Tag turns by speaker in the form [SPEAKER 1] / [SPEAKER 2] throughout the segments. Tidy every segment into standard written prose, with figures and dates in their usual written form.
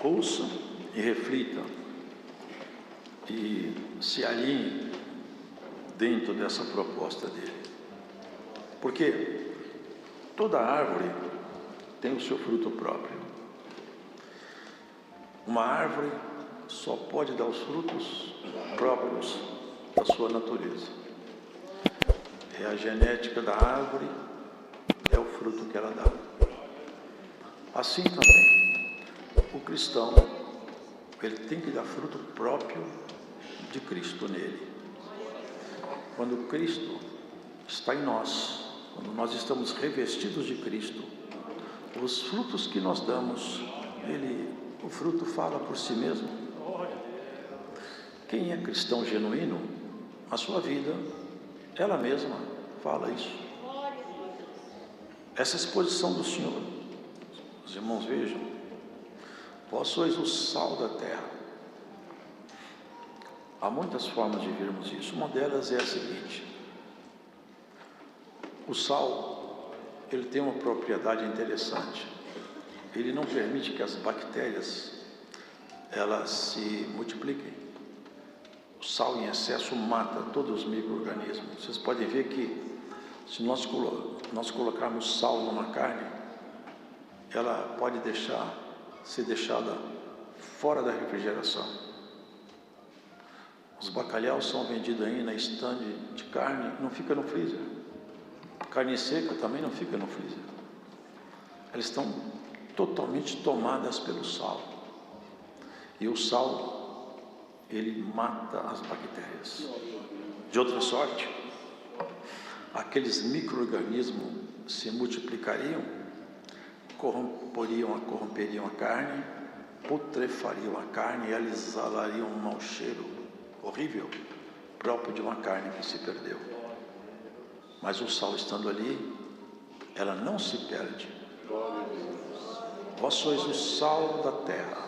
[SPEAKER 1] ouça e reflita e se alinhe dentro dessa proposta dele. Porque toda árvore tem o seu fruto próprio. Uma árvore só pode dar os frutos próprios da sua natureza. É a genética da árvore, é o fruto que ela dá. Assim também, o cristão, ele tem que dar fruto próprio de Cristo nele. Quando Cristo está em nós, quando nós estamos revestidos de Cristo, os frutos que nós damos, o fruto fala por si mesmo. Quem é cristão genuíno, a sua vida, ela mesma fala isso. Essa exposição do Senhor, os irmãos vejam, vós sois o sal da terra. Há muitas formas de vermos isso. Uma delas é a seguinte: o sal, ele tem uma propriedade interessante. Ele não permite que as bactérias elas se multipliquem. O sal em excesso mata todos os micro-organismos. Vocês podem ver que se nós colocarmos sal numa carne, ela pode ser deixada fora da refrigeração. Os bacalhaus são vendidos aí na estande de carne, não fica no freezer. Carne seca também não fica no freezer. Elas estão totalmente tomadas pelo sal. E o sal, ele mata as bactérias. De outra sorte, aqueles micro-organismos se multiplicariam, corromperiam a carne, putrefariam a carne e eles exalariam um mau cheiro horrível, próprio de uma carne que se perdeu. Mas o sal estando ali, ela não se perde. Vós sois o sal da terra.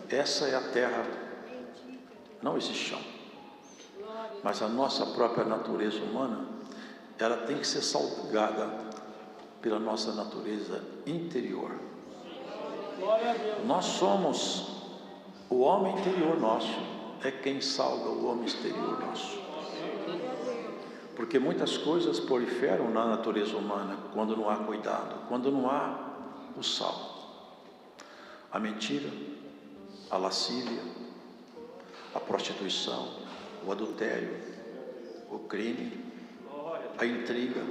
[SPEAKER 1] Essa é a terra, não esse chão. Mas a nossa própria natureza humana, ela tem que ser salgada pela nossa natureza interior. Nós somos, o homem interior nosso é quem salga o homem exterior nosso. Porque muitas coisas proliferam na natureza humana quando não há cuidado, quando não há o sal. A mentira, a lascívia, a prostituição, o adultério, o crime, a intriga,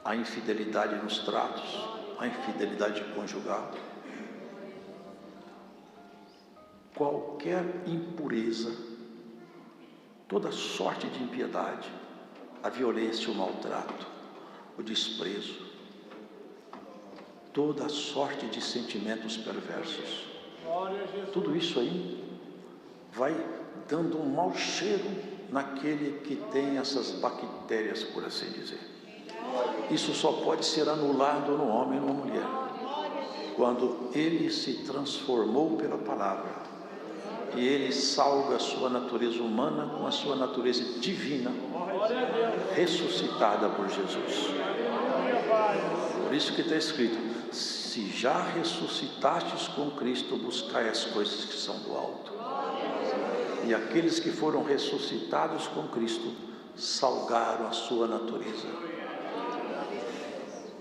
[SPEAKER 1] a infidelidade nos tratos, a infidelidade conjugal, qualquer impureza, toda sorte de impiedade, a violência, o maltrato, o desprezo, toda sorte de sentimentos perversos, tudo isso aí vai dando um mau cheiro naquele que tem essas bactérias, por assim dizer. Isso só pode ser anulado no homem ou na mulher, quando ele se transformou pela palavra e ele salga a sua natureza humana com a sua natureza divina, ressuscitada por Jesus. Por isso que está escrito: se já ressuscitastes com Cristo, buscai as coisas que são do alto. E aqueles que foram ressuscitados com Cristo salgaram a sua natureza.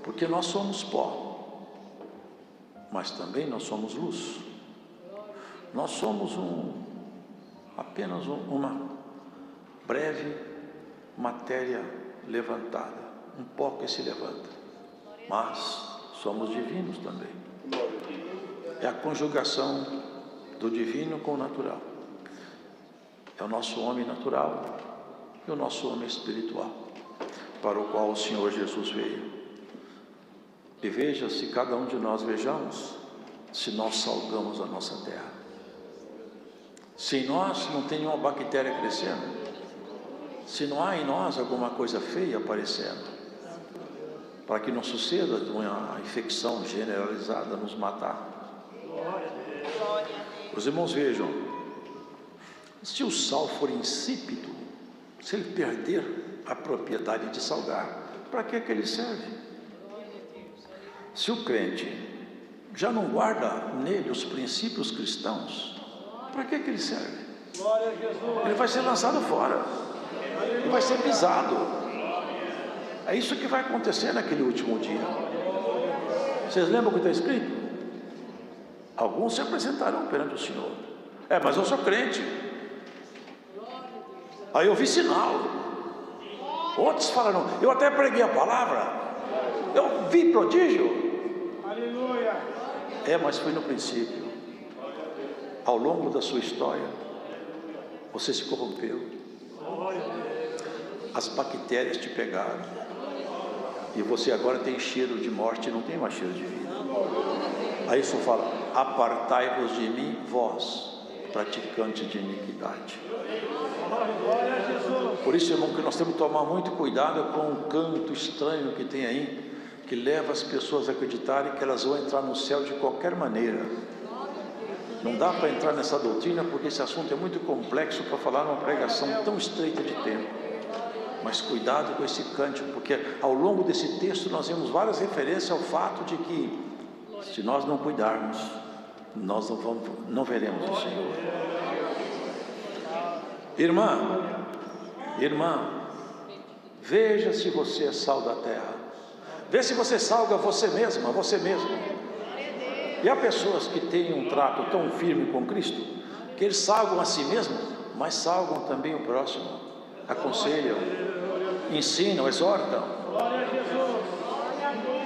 [SPEAKER 1] Porque nós somos pó, mas também nós somos luz. Nós somos apenas uma breve matéria levantada, um pó que se levanta, mas somos divinos também. É a conjugação do divino com o natural. É o nosso homem natural e o nosso homem espiritual, para o qual o Senhor Jesus veio. E veja, se cada um de nós vejamos, se nós salgamos a nossa terra. Se em nós não tem nenhuma bactéria crescendo, se não há em nós alguma coisa feia aparecendo, para que não suceda uma infecção generalizada nos matar. Os irmãos vejam, se o sal for insípido, se ele perder a propriedade de salgar, para que ele serve? Se o crente já não guarda nele os princípios cristãos, para que ele serve? Ele vai ser lançado fora, ele vai ser pisado. É isso que vai acontecer naquele último dia. Vocês lembram o que está escrito? Alguns se apresentarão perante o Senhor. Mas eu sou crente. Aí eu vi sinal. Outros falaram, eu até preguei a palavra, eu vi prodígio. Aleluia. Mas foi no princípio. Ao longo da sua história, você se corrompeu. As bactérias te pegaram. E você agora tem cheiro de morte, não tem mais cheiro de vida. Aí isso fala, apartai-vos de mim, vós, praticantes de iniquidade. Por isso, irmão, que nós temos que tomar muito cuidado com o canto estranho que tem aí, que leva as pessoas a acreditarem que elas vão entrar no céu de qualquer maneira. Não dá para entrar nessa doutrina, porque esse assunto é muito complexo para falar numa pregação tão estreita de tempo. Mas cuidado com esse cântico, porque ao longo desse texto nós vemos várias referências ao fato de que, se nós não cuidarmos, nós não veremos o Senhor. Irmã, veja se você é sal da terra. Vê se você salga você mesma, você mesmo. E há pessoas que têm um trato tão firme com Cristo, que eles salgam a si mesmos, mas salgam também o próximo. Aconselham, ensinam, exortam.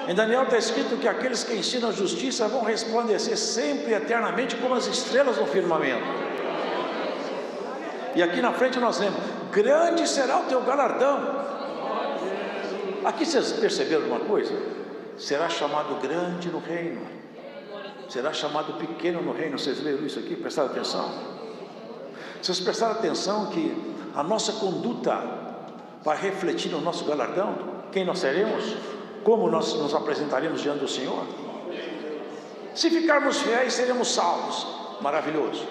[SPEAKER 1] Em Daniel está escrito que aqueles que ensinam a justiça vão resplandecer sempre, eternamente, como as estrelas no firmamento. E aqui na frente nós lemos, grande será o teu galardão. Aqui vocês perceberam uma coisa? Será chamado grande no reino, será chamado pequeno no reino. Vocês leram isso aqui? Prestaram atenção? Vocês prestaram atenção que a nossa conduta vai refletir no nosso galardão? Quem nós seremos? Como nós nos apresentaremos diante do Senhor? Se ficarmos fiéis, seremos salvos, maravilhoso.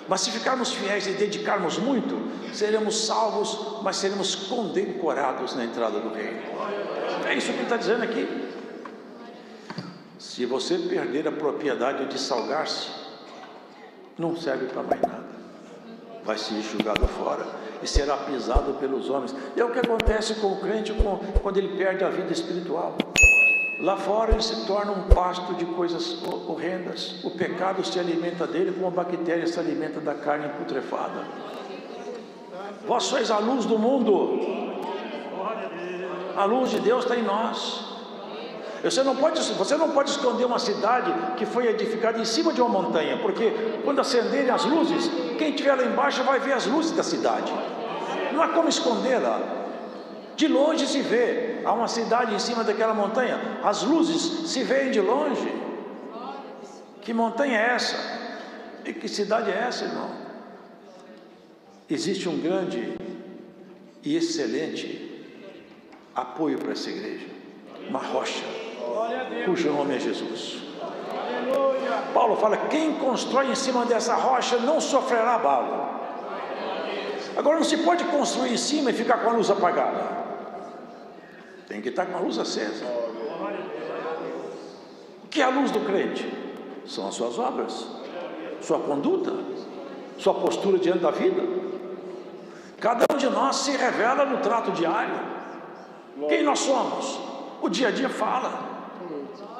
[SPEAKER 1] Mas se ficarmos fiéis e dedicarmos muito, seremos salvos, mas seremos condecorados na entrada do reino. É isso que ele está dizendo aqui. Se você perder a propriedade de salgar-se, não serve para mais nada. Vai ser jogado fora e será pisado pelos homens. É o que acontece com o crente quando ele perde a vida espiritual. Lá fora ele se torna um pasto de coisas horrendas. O pecado se alimenta dele como a bactéria se alimenta da carne putrefada. Vós sois a luz do mundo. A luz de Deus está em nós. Você não pode esconder uma cidade que foi edificada em cima de uma montanha, porque quando acenderem as luzes, quem estiver lá embaixo vai ver as luzes da cidade. Não há como escondê-la. De longe se vê, há uma cidade em cima daquela montanha, as luzes se veem de longe. Que montanha é essa? E que cidade é essa, irmão? Existe um grande e excelente apoio para essa igreja, uma rocha, cujo nome é Jesus. Paulo fala, quem constrói em cima dessa rocha não sofrerá abalo. Agora não se pode construir em cima e ficar com a luz apagada. Tem que estar com a luz acesa. O que é a luz do crente? São as suas obras, sua conduta, sua postura diante da vida. Cada um de nós se revela no trato diário. Quem nós somos? O dia a dia fala.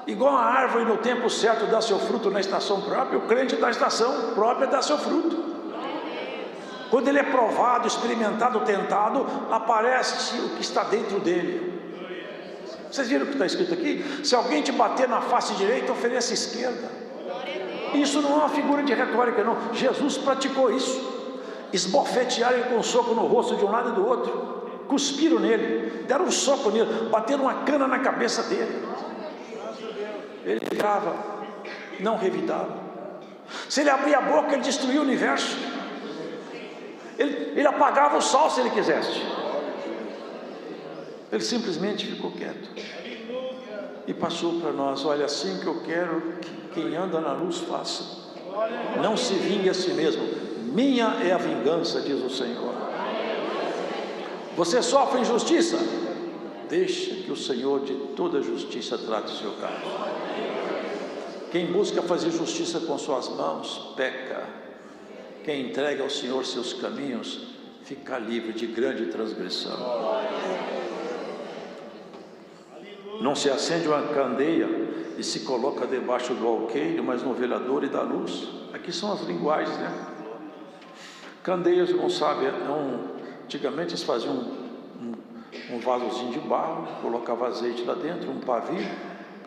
[SPEAKER 1] Igual a árvore no tempo certo dá seu fruto na estação própria, o crente da estação própria dá seu fruto. Quando ele é provado, experimentado, tentado, aparece o que está dentro dele. Vocês viram o que está escrito aqui? Se alguém te bater na face direita, ofereça a esquerda. Isso não é uma figura de retórica, não. Jesus praticou isso. Esbofetearam ele com um soco no rosto de um lado e do outro. Cuspiram nele, deram um soco nele, bateram uma cana na cabeça dele. Ele virava, não revidava. Se ele abria a boca, ele destruía o universo. Ele apagava o sol se ele quisesse. Ele simplesmente ficou quieto e passou para nós, olha, assim que eu quero que quem anda na luz faça. Não se vingue a si mesmo, minha é a vingança, diz o Senhor. Você sofre injustiça? Deixa que o Senhor de toda justiça trate o seu caso. Quem busca fazer justiça com suas mãos, peca. Quem entrega ao Senhor seus caminhos, fica livre de grande transgressão. Não se acende uma candeia e se coloca debaixo do alqueire, mas no velador e da luz. Aqui são as linguagens, né? Candeias, não sabe, antigamente eles faziam um vasozinho de barro, colocava azeite lá dentro, um pavio,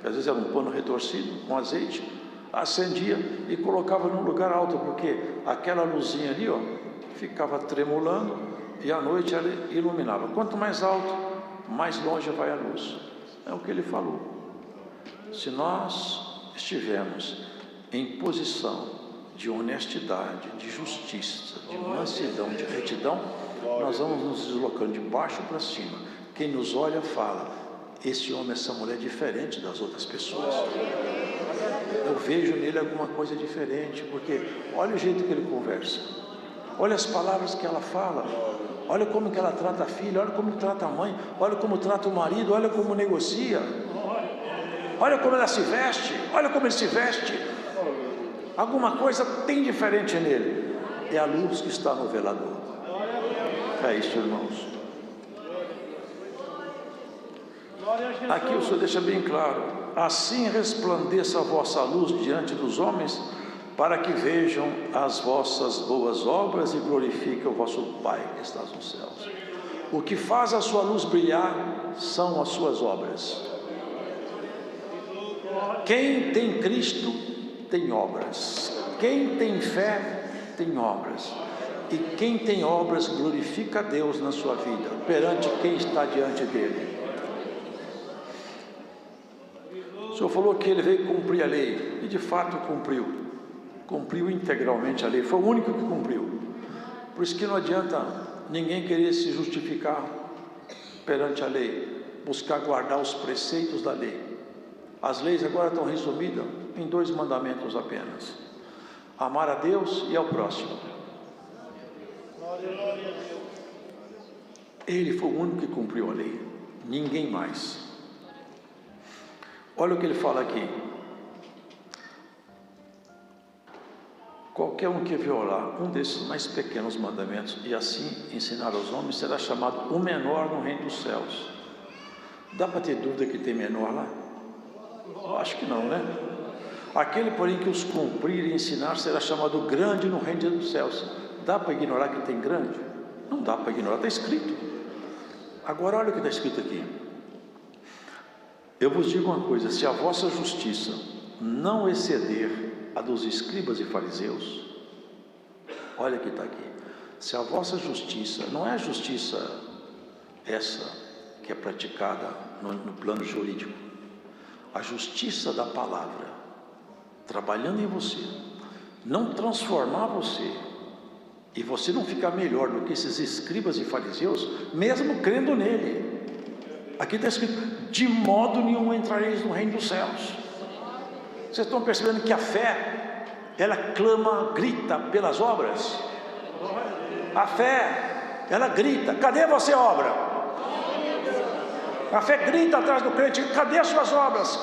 [SPEAKER 1] que às vezes era um pano retorcido com azeite, acendia e colocava num lugar alto, porque aquela luzinha ali, ó, ficava tremulando e à noite ela iluminava. Quanto mais alto, mais longe vai a luz. É o que ele falou. Se nós estivermos em posição de honestidade, de justiça, de mansidão, de retidão, nós vamos nos deslocando de baixo para cima. Quem nos olha fala: esse homem, essa mulher é diferente das outras pessoas. Eu vejo nele alguma coisa diferente, porque olha o jeito que ele conversa, olha as palavras que ela fala, olha como que ela trata a filha, olha como trata a mãe, olha como trata o marido, olha como negocia, olha como ela se veste, olha como ele se veste. Alguma coisa tem diferente nele. É a luz que está no velador. É isso, irmãos. Aqui o Senhor deixa bem claro: assim resplandeça a vossa luz diante dos homens, para que vejam as vossas boas obras e glorifiquem o vosso Pai que está nos céus. O que faz a sua luz brilhar são as suas obras. Quem tem Cristo tem obras. Quem tem fé tem obras. E quem tem obras glorifica a Deus na sua vida, perante quem está diante dele. O Senhor falou que ele veio cumprir a lei, e de fato cumpriu integralmente a lei, foi o único que cumpriu. Por isso que não adianta ninguém querer se justificar perante a lei, buscar guardar os preceitos da lei. As leis agora estão resumidas em 2 mandamentos apenas: amar a Deus e ao próximo. Ele foi o único que cumpriu a lei, ninguém mais. Olha o que ele fala aqui: qualquer um que violar um desses mais pequenos mandamentos e assim ensinar aos homens, será chamado o menor no reino dos céus. Dá para ter dúvida que tem menor lá? Acho que não, né? Aquele, porém, que os cumprir e ensinar, será chamado grande no reino dos céus. Dá para ignorar que tem grande? Não dá para ignorar, está escrito. Agora olha o que está escrito aqui: eu vos digo uma coisa, se a vossa justiça não exceder a dos escribas e fariseus, olha que está aqui, se a vossa justiça, não é a justiça essa que é praticada no plano jurídico, a justiça da palavra, trabalhando em você, não transformar você, e você não ficar melhor do que esses escribas e fariseus, mesmo crendo nele. Aqui está escrito: de modo nenhum entrareis no reino dos céus. Vocês estão percebendo que a fé, ela clama, grita pelas obras? A fé, ela grita: cadê você, obra? A fé grita atrás do crente: cadê as suas obras?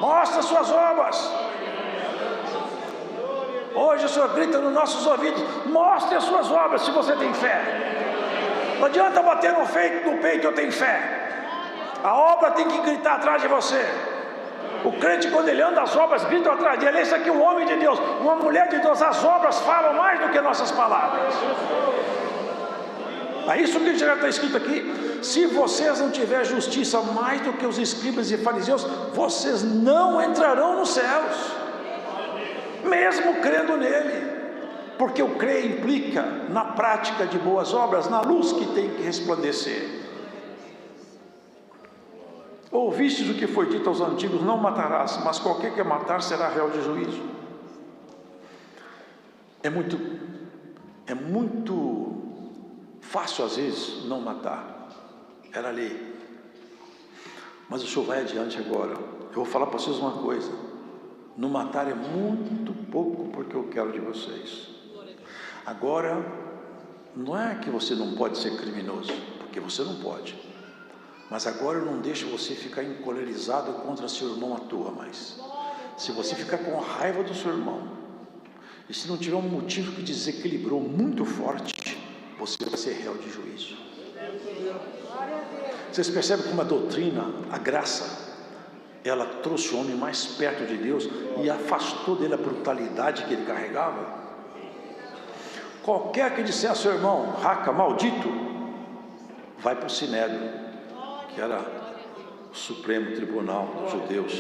[SPEAKER 1] Mostra as suas obras. Hoje o Senhor grita nos nossos ouvidos: mostre as suas obras se você tem fé. Não adianta bater no peito: eu tenho fé. A obra tem que gritar atrás de você. O crente, quando ele anda, as obras gritam atrás dele. Esse aqui é um homem de Deus, uma mulher de Deus. As obras falam mais do que nossas palavras. É isso que já está escrito aqui: se vocês não tiverem justiça mais do que os escribas e fariseus, vocês não entrarão nos céus, mesmo crendo nele. Porque o crer implica na prática de boas obras, na luz que tem que resplandecer. Ouvistes o que foi dito aos antigos: não matarás, mas qualquer que matar será réu de juízo. É muito fácil às vezes não matar, era lei. Mas o Senhor vai adiante agora. Eu vou falar para vocês uma coisa: no matar é muito pouco, porque eu quero de vocês. Agora, não é que você não pode ser criminoso, porque você não pode. Mas agora eu não deixo você ficar encolerizado contra seu irmão à toa mais. Se você ficar com raiva do seu irmão, e se não tiver um motivo que desequilibrou muito forte, você vai ser réu de juízo. Vocês percebem como a doutrina, a graça, ela trouxe o homem mais perto de Deus e afastou dele a brutalidade que ele carregava? Qualquer que disser a seu irmão, raca, maldito, vai para o Sinédrio, que era o Supremo Tribunal dos Judeus.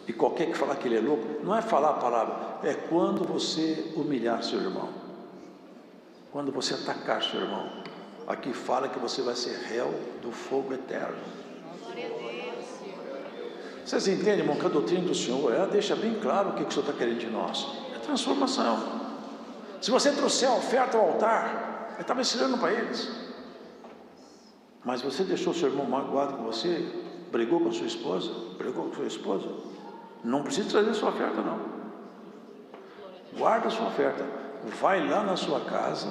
[SPEAKER 1] E qualquer que falar que ele é louco, não é falar a palavra, é quando você humilhar seu irmão, quando você atacar seu irmão. Aqui fala que você vai ser réu do fogo eterno. Vocês entendem, irmão, que a doutrina do Senhor, ela deixa bem claro o que o Senhor está querendo de nós. É transformação. Se você trouxer a oferta ao altar, ele estava ensinando para eles. Mas você deixou seu irmão magoado com você, brigou com sua esposa, não precisa trazer sua oferta, não. Guarda a sua oferta. Vai lá na sua casa,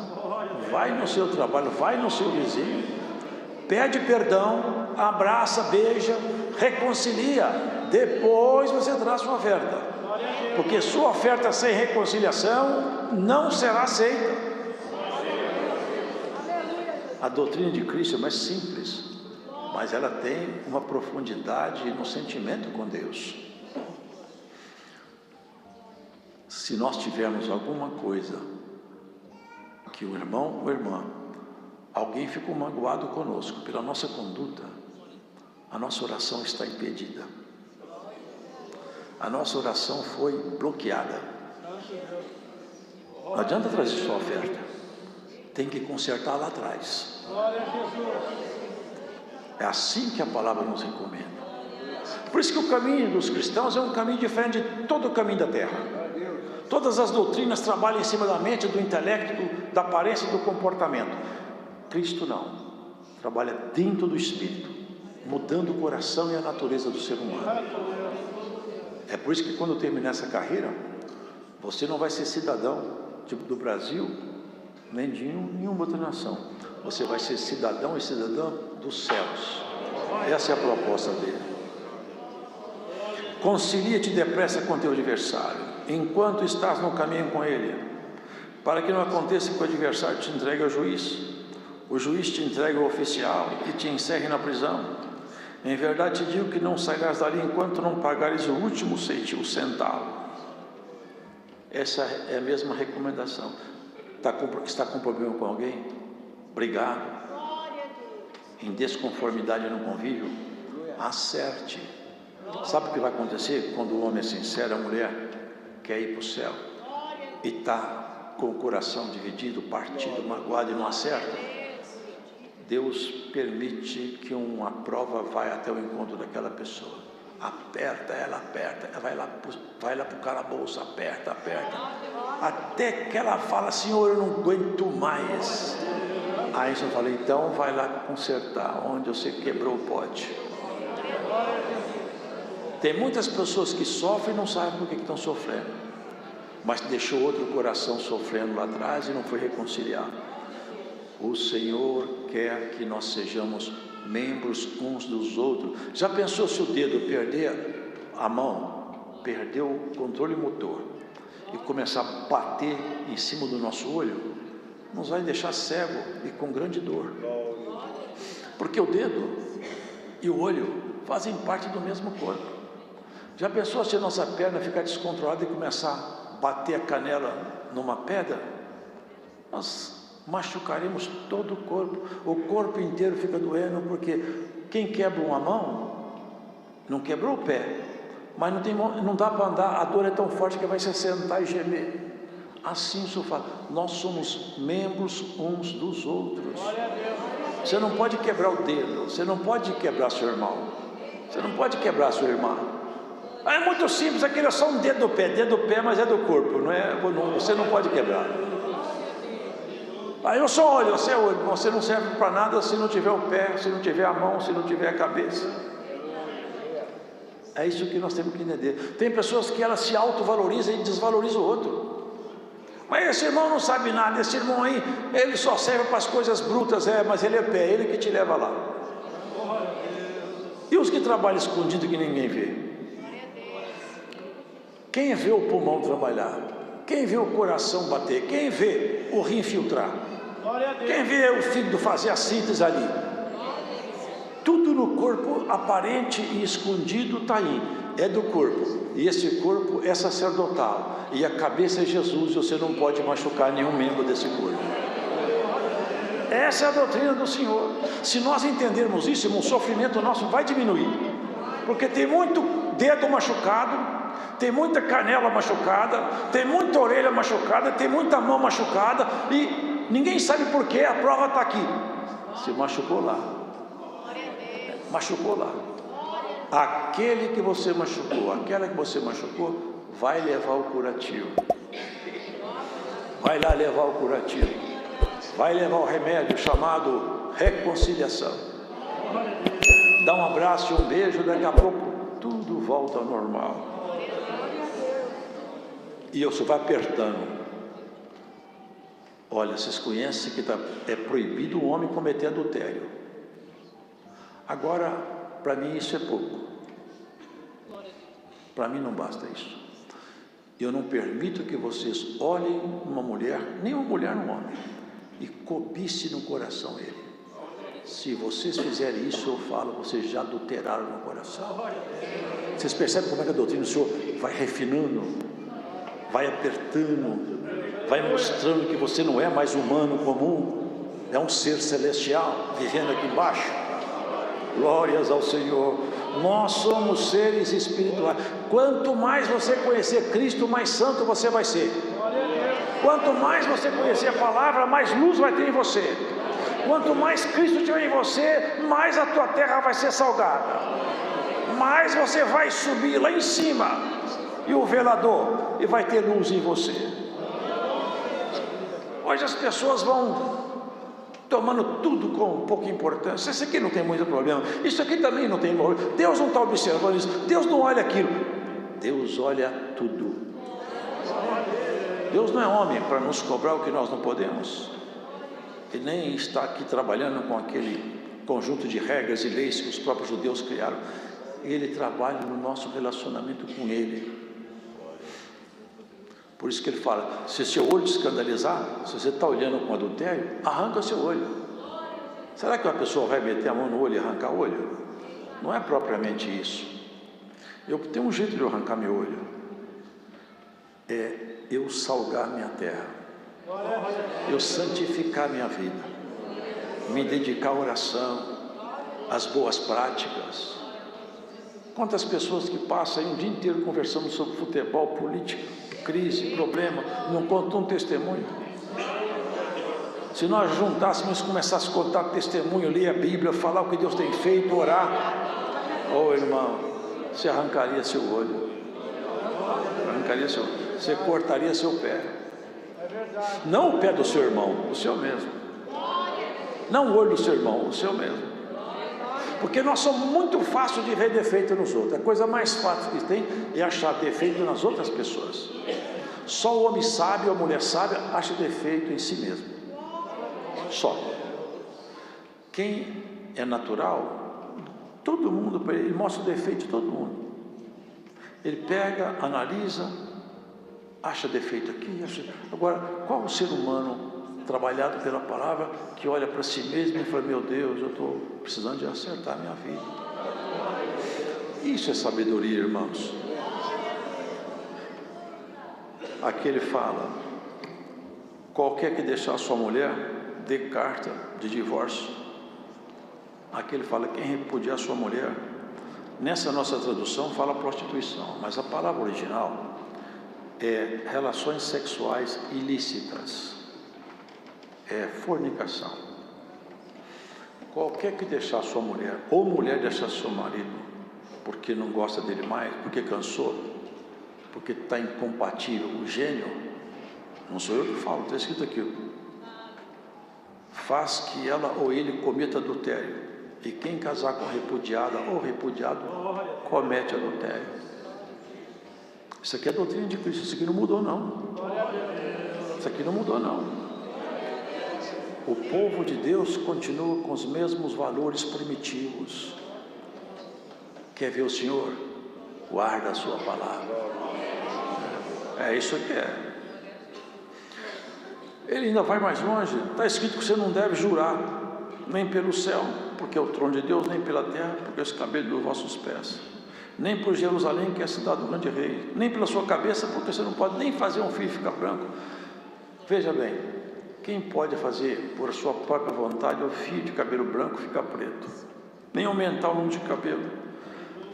[SPEAKER 1] vai no seu trabalho, vai no seu vizinho, pede perdão, abraça, beija, reconcilia. Depois você traz sua oferta. Porque sua oferta sem reconciliação não será aceita. A doutrina de Cristo é mais simples, mas ela tem uma profundidade no sentimento com Deus. Se nós tivermos alguma coisa que o irmão ou irmã, alguém ficou magoado conosco pela nossa conduta, a nossa oração está impedida. A nossa oração foi bloqueada. Não adianta trazer sua oferta, tem que consertar lá atrás. É assim que a palavra nos encomenda. Por isso que o caminho dos cristãos é um caminho diferente de todo o caminho da terra. Todas as doutrinas trabalham em cima da mente, do intelecto, da aparência e do comportamento. Cristo não. Trabalha dentro do Espírito, mudando o coração e a natureza do ser humano. É por isso que quando terminar essa carreira, você não vai ser cidadão do Brasil, nem de nenhuma outra nação. Você vai ser cidadão e cidadã dos céus. Essa é a proposta dele. Concilia-te depressa com teu adversário, enquanto estás no caminho com ele, para que não aconteça que o adversário te entregue ao juiz, o juiz te entregue ao oficial e te encerre na prisão. Em verdade te digo que não sairás dali enquanto não pagares o último centavo. Essa é a mesma recomendação. Está com problema com alguém? Brigado? Em desconformidade no convívio? Acerte. Sabe o que vai acontecer quando o homem é sincero, a mulher quer ir para o céu e está com o coração dividido, partido, magoado e não acerta? Deus permite que uma prova vá até o encontro daquela pessoa. Aperta, ela vai lá para o calabouço, aperta, até que ela fala: Senhor, eu não aguento mais. Aí você fala: então vai lá consertar onde você quebrou o pote. Tem muitas pessoas que sofrem e não sabem por que estão sofrendo, mas deixou outro coração sofrendo lá atrás e não foi reconciliado. O Senhor quer que nós sejamos membros uns dos outros. Já pensou se o dedo perder a mão, perder o controle motor e começar a bater em cima do nosso olho? Nos vai deixar cego e com grande dor, porque o dedo e o olho fazem parte do mesmo corpo. Já pensou se a nossa perna ficar descontrolada e começar a bater a canela numa pedra? Nós machucaremos todo o corpo inteiro fica doendo, porque quem quebra uma mão, não quebrou o pé, mas não dá para andar, a dor é tão forte que vai se sentar e gemer. Assim o Senhor fala, nós somos membros uns dos outros. Você não pode quebrar o dedo, você não pode quebrar seu irmão, você não pode quebrar sua irmã. É muito simples, aquele é só um dedo do pé, mas é do corpo, não é? Você não pode quebrar. Aí eu sou olho, você é olho, você não serve para nada se não tiver o pé, se não tiver a mão, se não tiver a cabeça. É isso que nós temos que entender. Tem pessoas que elas se autovalorizam e desvalorizam o outro. Mas esse irmão não sabe nada, esse irmão aí, ele só serve para as coisas brutas, mas ele é pé, ele que te leva lá. E os que trabalham escondido que ninguém vê? Quem vê o pulmão trabalhar? Quem vê o coração bater? Quem vê o rim filtrar? Quem vê o fígado fazer a síntese ali? Tudo no corpo, aparente e escondido, está aí. É do corpo. E esse corpo é sacerdotal. E a cabeça é Jesus. E você não pode machucar nenhum membro desse corpo. Essa é a doutrina do Senhor. Se nós entendermos isso, o sofrimento nosso vai diminuir. Porque tem muito dedo machucado, tem muita canela machucada, tem muita orelha machucada, tem muita mão machucada, e ninguém sabe por quê, a prova está aqui. Se machucou lá. Machucou lá. Aquele que você machucou, aquela que você machucou, vai levar o curativo. Vai lá levar o curativo. Vai levar o remédio chamado reconciliação. Dá um abraço e um beijo, daqui a pouco tudo volta ao normal. E você vai apertando. Olha, vocês conhecem que é proibido o homem cometer adultério. Agora, para mim isso é pouco. Para mim não basta isso. Eu não permito que vocês olhem uma mulher, nem uma mulher no homem, e cobice no coração ele. Se vocês fizerem isso, eu falo, vocês já adulteraram no coração. Vocês percebem como é que a doutrina do Senhor vai refinando, vai apertando, vai mostrando que você não é mais humano comum, é um ser celestial vivendo aqui embaixo. Glórias ao Senhor. Nós somos seres espirituais. Quanto mais você conhecer Cristo, mais santo você vai ser. Quanto mais você conhecer a palavra, mais luz vai ter em você. Quanto mais Cristo tiver em você, mais a tua terra vai ser salgada. Mais você vai subir lá em cima, e o velador, e vai ter luz em você. Hoje as pessoas vão tomando tudo com pouca importância. Isso aqui não tem muito problema, isso aqui também não tem problema. Deus não está observando isso, Deus não olha aquilo. Deus olha tudo. Deus não é homem para nos cobrar o que nós não podemos. Ele nem está aqui trabalhando com aquele conjunto de regras e leis que os próprios judeus criaram. Ele trabalha no nosso relacionamento com Ele. Por isso que ele fala, se seu olho te escandalizar, se você está olhando com adultério, arranca seu olho. Será que uma pessoa vai meter a mão no olho e arrancar o olho? Não é propriamente isso. Eu tenho um jeito de eu arrancar meu olho. É eu salgar minha terra. Eu santificar minha vida. Me dedicar à oração, às boas práticas. Quantas pessoas que passam aí um dia inteiro conversando sobre futebol, política, crise, problema, não contam um testemunho. Se nós juntássemos, começássemos a contar testemunho, ler a Bíblia, falar o que Deus tem feito, orar, oh irmão, você arrancaria seu olho, você cortaria seu pé, não o pé do seu irmão, o seu mesmo, não o olho do seu irmão, o seu mesmo. Porque nós somos muito fácil de ver defeito nos outros. A coisa mais fácil que tem é achar defeito nas outras pessoas. Só o homem sábio ou a mulher sábia acha defeito em si mesmo. Só. Quem é natural, todo mundo, ele mostra o defeito de todo mundo. Ele pega, analisa, acha defeito aqui, acha... Agora, qual o ser humano trabalhado pela palavra, que olha para si mesmo e fala, meu Deus, eu estou precisando de acertar a minha vida. Isso é sabedoria, irmãos. Aqui ele fala, qualquer que deixar sua mulher, dê carta de divórcio. Aqui ele fala, quem repudiar sua mulher, nessa nossa tradução fala prostituição, mas a palavra original é relações sexuais ilícitas. É fornicação. Qualquer que deixar sua mulher, ou mulher deixar seu marido, porque não gosta dele mais, porque cansou, porque está incompatível, o gênio, não sou eu que falo, está escrito aqui, faz que ela ou ele cometa adultério, e quem casar com repudiada ou repudiado, comete adultério. Isso aqui é a doutrina de Cristo, isso aqui não mudou não. Isso aqui não mudou não. O povo de Deus continua com os mesmos valores primitivos. Quer ver o Senhor? Guarda a sua palavra. É isso que é. Ele ainda vai mais longe. Está escrito que você não deve jurar, nem pelo céu, porque é o trono de Deus, nem pela terra, porque é os cabelos dos vossos pés, nem por Jerusalém, que é a cidade do grande rei, nem pela sua cabeça, porque você não pode nem fazer um fio ficar branco. Veja bem, quem pode fazer por sua própria vontade o fio de cabelo branco ficar preto? Nem aumentar o número de cabelo.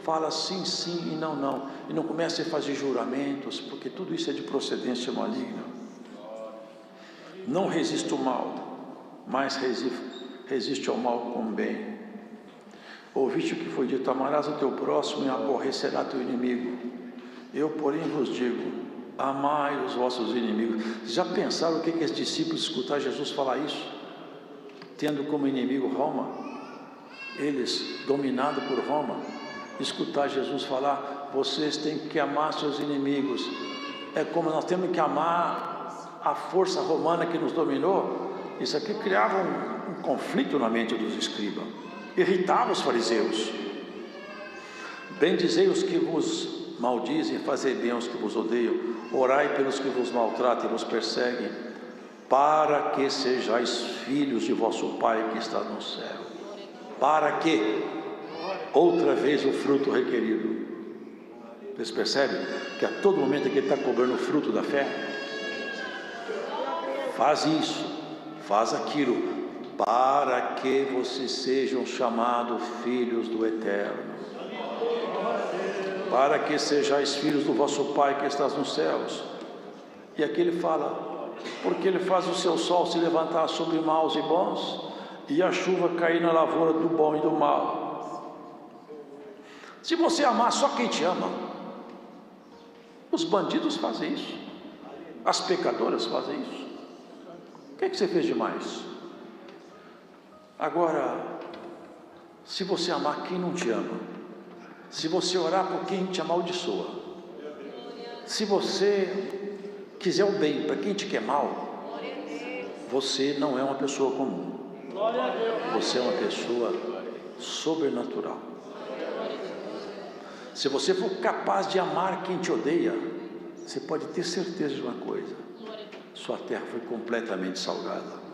[SPEAKER 1] Fala sim, sim e não, não. E não comece a fazer juramentos, porque tudo isso é de procedência maligna. Não resista ao mal, mas resiste ao mal com o bem. Ouviste o que foi dito: amarás o teu próximo e aborrecerá teu inimigo. Eu, porém, vos digo: amai os vossos inimigos. Já pensaram o que os discípulos escutar Jesus falar isso? Tendo como inimigo Roma, eles dominados por Roma, escutar Jesus falar: vocês têm que amar seus inimigos. É como nós temos que amar a força romana que nos dominou. Isso aqui criava um conflito na mente dos escribas, irritava os fariseus. Bendizei os que vos maldizem, fazei bem aos que vos odeiam, orai pelos que vos maltratam e vos perseguem, para que sejais filhos de vosso Pai que está no céu. Para que? Outra vez o fruto requerido. Vocês percebem que a todo momento que ele está cobrando o fruto da fé, faz isso, faz aquilo, para que vocês sejam chamados filhos do Eterno, para que sejais filhos do vosso Pai que estás nos céus. E aqui ele fala: porque ele faz o seu sol se levantar sobre maus e bons, e a chuva cair na lavoura do bom e do mal. Se você amar só quem te ama, os bandidos fazem isso, as pecadoras fazem isso. O que é que você fez demais? Agora, se você amar quem não te ama, se você orar por quem te amaldiçoa, se você quiser o bem para quem te quer mal, você não é uma pessoa comum, você é uma pessoa sobrenatural. Se você for capaz de amar quem te odeia, você pode ter certeza de uma coisa: sua terra foi completamente salgada.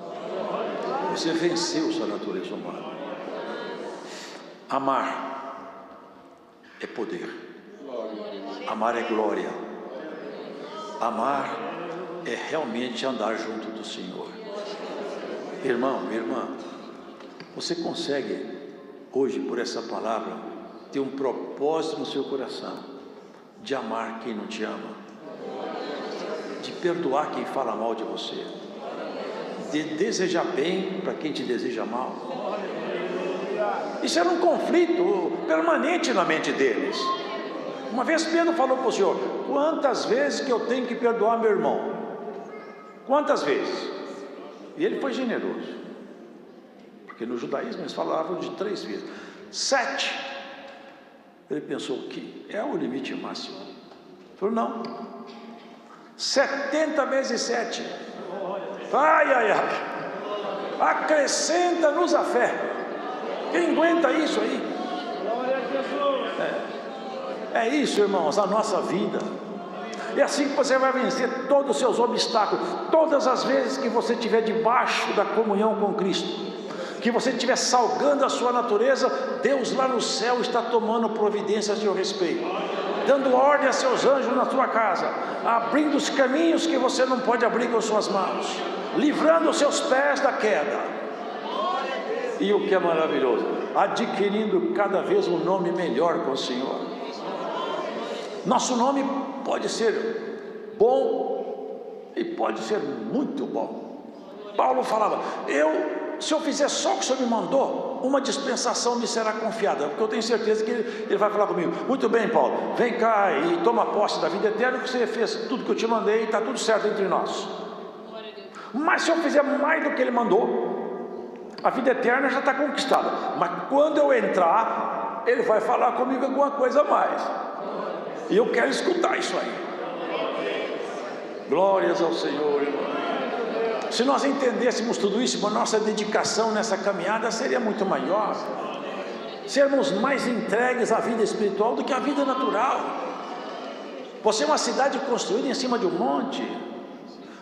[SPEAKER 1] Você venceu sua natureza humana. Amar é poder. Amar é glória. Amar é realmente andar junto do Senhor. Irmão, minha irmã, você consegue hoje, por essa palavra, ter um propósito no seu coração de amar quem não te ama, de perdoar quem fala mal de você, de desejar bem para quem te deseja mal. Isso era um conflito permanente na mente deles. Uma vez Pedro falou para o Senhor: quantas vezes que eu tenho que perdoar meu irmão? Quantas vezes? E ele foi generoso, porque no judaísmo eles falavam de 3 vezes. 7. Ele pensou que é o limite máximo. Ele falou: não, 70 vezes 7. Ai, ai, ai. Acrescenta-nos a fé. Quem aguenta isso aí? É isso, irmãos, a nossa vida. É assim que você vai vencer todos os seus obstáculos. Todas as vezes que você estiver debaixo da comunhão com Cristo, que você estiver salgando a sua natureza, Deus lá no céu está tomando providências a seu respeito, dando ordem a seus anjos na sua casa, abrindo os caminhos que você não pode abrir com suas mãos, livrando os seus pés da queda. E o que é maravilhoso, adquirindo cada vez um nome melhor com o Senhor. Nosso nome pode ser bom e pode ser muito bom. Paulo falava: se eu fizer só o que o Senhor me mandou, uma dispensação me será confiada, porque eu tenho certeza que ele vai falar comigo: muito bem, Paulo, vem cá e toma posse da vida eterna, que você fez tudo que eu te mandei e está tudo certo entre nós. Mas se eu fizer mais do que ele mandou, a vida eterna já está conquistada, mas quando eu entrar, ele vai falar comigo alguma coisa a mais, e eu quero escutar isso aí. Glórias ao Senhor, irmão. Se nós entendêssemos tudo isso, a nossa dedicação nessa caminhada seria muito maior, sermos mais entregues à vida espiritual do que à vida natural. Você é uma cidade construída em cima de um monte.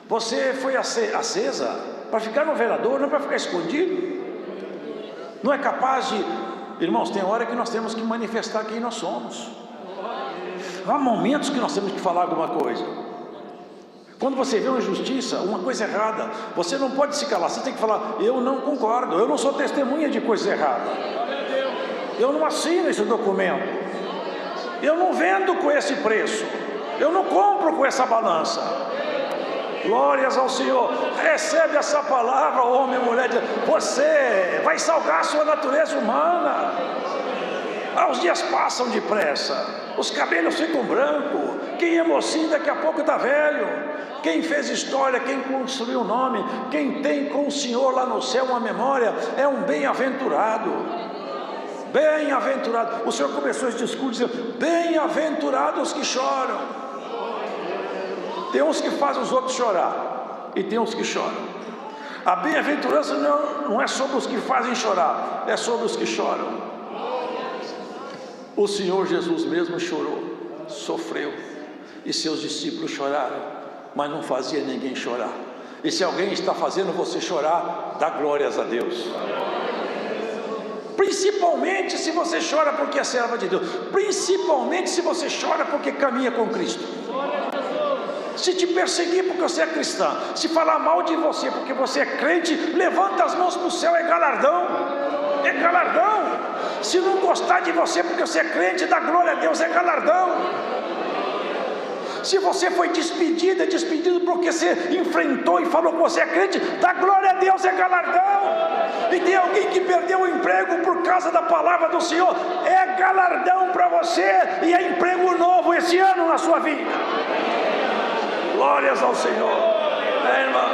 [SPEAKER 1] Você foi acesa para ficar no velador, não para ficar escondido. Não é capaz de... Irmãos, tem hora que nós temos que manifestar quem nós somos. Há momentos que nós temos que falar alguma coisa. Quando você vê uma injustiça, uma coisa errada, você não pode se calar, você tem que falar: eu não concordo, eu não sou testemunha de coisa errada, eu não assino esse documento, eu não vendo com esse preço, eu não compro com essa balança. Glórias ao Senhor. Recebe essa palavra, homem e mulher. Você vai salgar a sua natureza humana. Os dias passam depressa, os cabelos ficam brancos. Quem é mocinho daqui a pouco está velho. Quem fez história, quem construiu o nome, quem tem com o Senhor lá no céu uma memória, é um bem-aventurado. Bem-aventurado. O Senhor começou esse discurso dizendo: bem-aventurados os que choram. Tem uns que fazem os outros chorar, e tem uns que choram. A bem-aventurança não é sobre os que fazem chorar, é sobre os que choram. O Senhor Jesus mesmo chorou, sofreu, e seus discípulos choraram, mas não fazia ninguém chorar. E se alguém está fazendo você chorar, dá glórias a Deus. Principalmente se você chora porque é serva de Deus, principalmente se você chora porque caminha com Cristo. Se te perseguir porque você é cristã, se falar mal de você porque você é crente, levanta as mãos para o céu, é galardão. É galardão. Se não gostar de você porque você é crente, dá glória a Deus, é galardão. Se você foi despedido porque você enfrentou e falou que você é crente, dá glória a Deus, é galardão. E tem alguém que perdeu o emprego por causa da palavra do Senhor, é galardão para você, e é emprego novo esse ano na sua vida. Glórias ao Senhor. Irmã,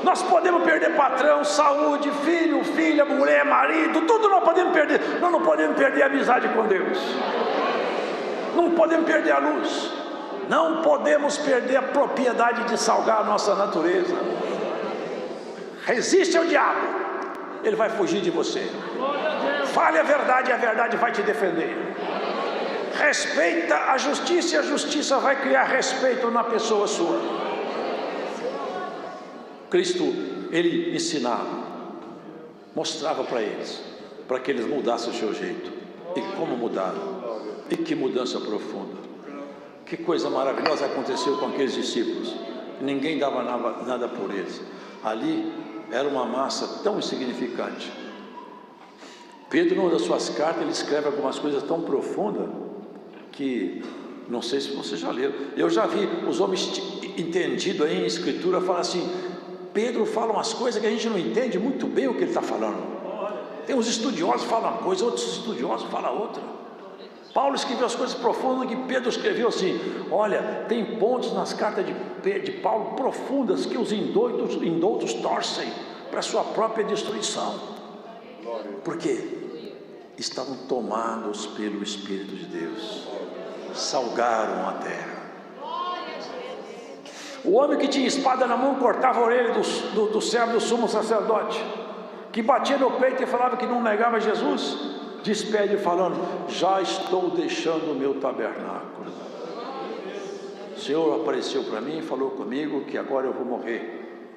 [SPEAKER 1] nós podemos perder patrão, saúde, filho, filha, mulher, marido, tudo nós podemos perder. Nós não podemos perder a amizade com Deus, não podemos perder a luz, não podemos perder a propriedade de salgar a nossa natureza. Resiste ao diabo, ele vai fugir de você. Fale a verdade e a verdade vai te defender. Respeita a justiça, e a justiça vai criar respeito na pessoa sua. Cristo, ele ensinava, mostrava para eles, para que eles mudassem o seu jeito. E como mudaram? E que mudança profunda. Que coisa maravilhosa aconteceu com aqueles discípulos. Ninguém dava nada por eles. Ali era uma massa tão insignificante. Pedro, numa das suas cartas, ele escreve algumas coisas tão profundas que não sei se vocês já leram. Eu já vi os homens entendidos aí em escritura falar assim: Pedro fala umas coisas que a gente não entende muito bem o que ele está falando. Tem uns estudiosos que falam uma coisa, outros estudiosos falam outra. Paulo escreveu as coisas profundas que Pedro escreveu assim. Olha, tem pontos nas cartas de Paulo profundas que os indoutos torcem para a sua própria destruição. Por quê? Estavam tomados pelo Espírito de Deus, salgaram a terra. O homem que tinha espada na mão cortava a orelha do servo do sumo sacerdote, que batia no peito e falava que não negava Jesus, despede falando: já estou deixando o meu tabernáculo. O Senhor apareceu para mim e falou comigo que agora eu vou morrer.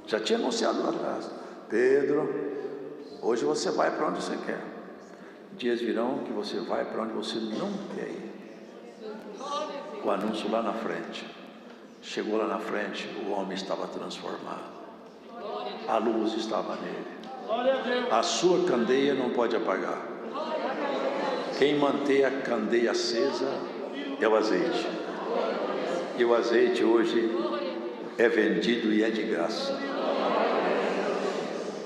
[SPEAKER 1] Já tinha anunciado lá atrás: Pedro, hoje você vai para onde você quer. Dias virão que você vai para onde você não quer ir. O anúncio lá na frente. Chegou lá na frente, o homem estava transformado. A luz estava nele. A sua candeia não pode apagar. Quem mantém a candeia acesa é o azeite. E o azeite hoje é vendido e é de graça.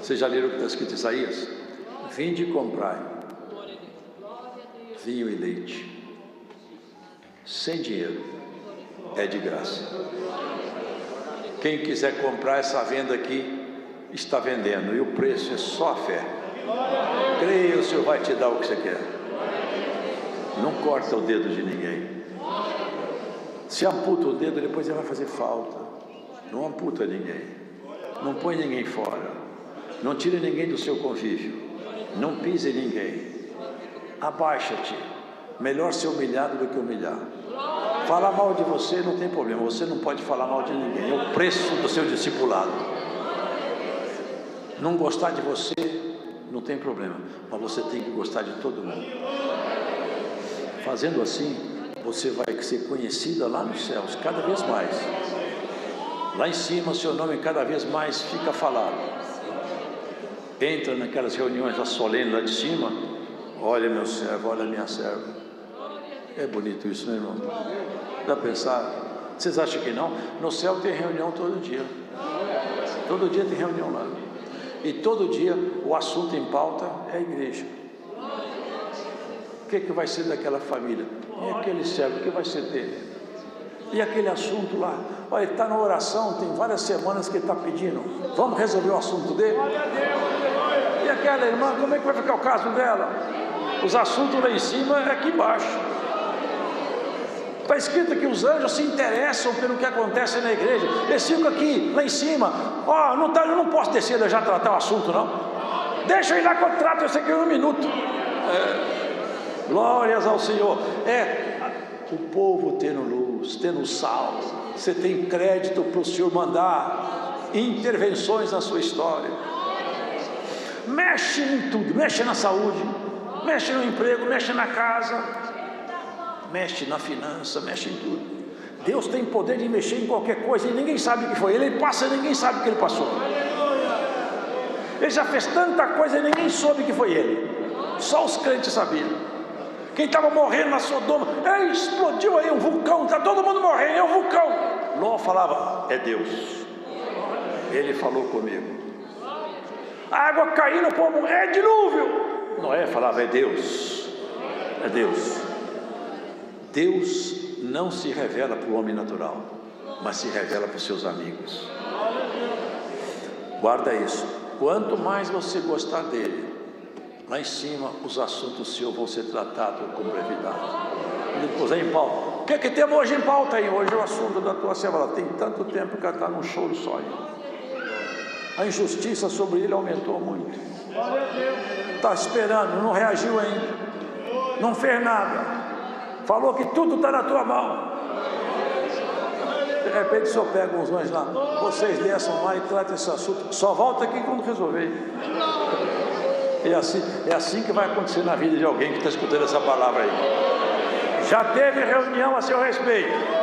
[SPEAKER 1] Vocês já leram o que está escrito em Isaías? Vinde e comprai vinho e leite, sem dinheiro, é de graça. Quem quiser comprar essa venda aqui, está vendendo, e o preço é só a fé. Creia, o Senhor vai te dar o que você quer. Não corta o dedo de ninguém. Se amputa o dedo, depois ele vai fazer falta. Não amputa ninguém, não põe ninguém fora, não tire ninguém do seu convívio, não pise ninguém. Abaixa-te, melhor ser humilhado do que humilhar. Falar mal de você não tem problema, você não pode falar mal de ninguém, é o preço do seu discipulado. Não gostar de você não tem problema, mas você tem que gostar de todo mundo. Fazendo assim, você vai ser conhecida lá nos céus, cada vez mais. Lá em cima, o seu nome cada vez mais fica falado. Entra naquelas reuniões lá solenes lá de cima, olha meu servo, olha minha serva. É bonito isso, né, irmão? Dá pra pensar? Vocês acham que não? No céu tem reunião todo dia. Todo dia tem reunião lá. E todo dia o assunto em pauta é a igreja. O que vai ser daquela família? E aquele servo, o que vai ser dele? E aquele assunto lá? Olha, ele está na oração, tem várias semanas que ele está pedindo. Vamos resolver o assunto dele? E aquela irmã, como é que vai ficar o caso dela? Os assuntos lá em cima é aqui embaixo. Está escrito que os anjos se interessam pelo que acontece na igreja. Eles ficam aqui, lá em cima. Ó, eu não posso descer já tratar o assunto, não. Deixa eu ir lá que eu trato isso aqui em 1 minuto. Glórias ao Senhor. O povo tendo luz, tendo sal. Você tem crédito para o Senhor mandar intervenções na sua história. Mexe em tudo, mexe na saúde, mexe no emprego, mexe na casa, mexe na finança, mexe em tudo. Deus tem poder de mexer em qualquer coisa e ninguém sabe o que foi. Ele passa e ninguém sabe o que ele passou. Ele já fez tanta coisa e ninguém soube que foi ele. Só os crentes sabiam. Quem estava morrendo na Sodoma, explodiu aí um vulcão, está todo mundo morrendo, é um vulcão. Ló falava, é Deus. Ele falou comigo. A água caindo como é dilúvio. Noé falava, é Deus. É Deus. Deus não se revela para o homem natural, mas se revela para os seus amigos. Guarda isso. Quanto mais você gostar dele, lá em cima os assuntos seus vão ser tratados com brevidade. E depois aí em pauta. O que é que temos hoje em pauta aí? Hoje é o assunto da tua semana. Tem tanto tempo que ela está num choro só aí. A injustiça sobre ele aumentou muito. Está esperando, não reagiu ainda. Não fez nada. Falou que tudo está na tua mão. De repente o senhor pega uns anjos lá. Vocês desçam lá e tratem esse assunto. Só volta aqui quando resolver. É assim que vai acontecer na vida de alguém que está escutando essa palavra aí. Já teve reunião a seu respeito.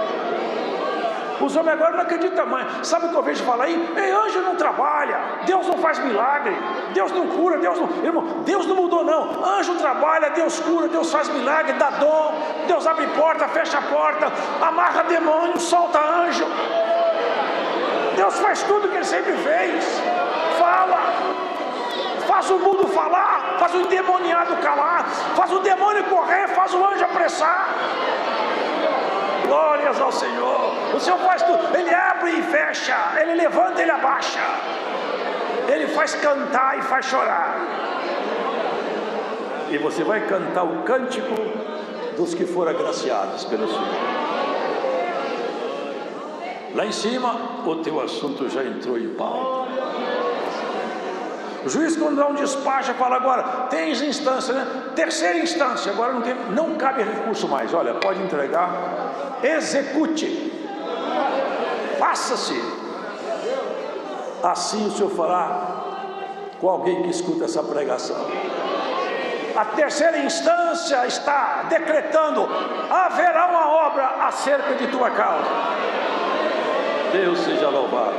[SPEAKER 1] Os homens agora não acreditam mais. Sabe o que eu vejo falar aí? Anjo não trabalha, Deus não faz milagre, Deus não cura, irmão, Deus não mudou não. Anjo trabalha, Deus cura, Deus faz milagre, dá dom, Deus abre porta, fecha a porta, amarra demônio, solta anjo. Deus faz tudo o que Ele sempre fez. Fala, faz o mundo falar, faz o endemoniado calar, faz o demônio correr, faz o anjo apressar. Glórias ao Senhor. O Senhor faz tudo. Ele abre e fecha, Ele levanta e Ele abaixa, Ele faz cantar e faz chorar. E você vai cantar o cântico dos que foram agraciados pelo Senhor. Lá em cima o teu assunto já entrou em pauta. O juiz, quando dá um despacho, fala agora, tens instância, né? Terceira instância, agora não cabe recurso mais. Olha, pode entregar, execute, faça-se. Assim o Senhor fará com alguém que escuta essa pregação. A terceira instância está decretando, haverá uma obra acerca de tua causa. Deus seja louvado.